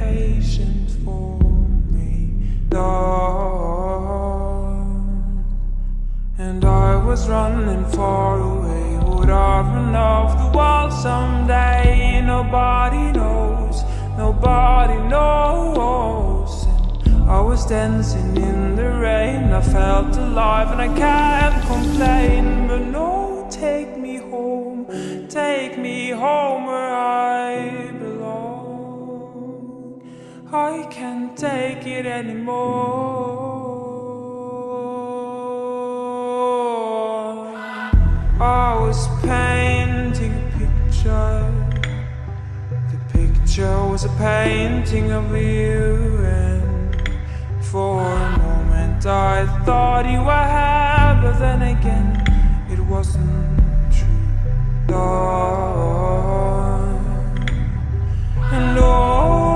patient for me, Lord. And I was running far away. Would I run off the wall someday? Nobody knows, nobody knows. And I was dancing in the rain. I felt alive and I can't complain. But no, take me home where I belong. I can't take it anymore. I was painting a picture. The picture was a painting of you, and for a moment I thought you were here, but then again it wasn't true, Lord. And Lord,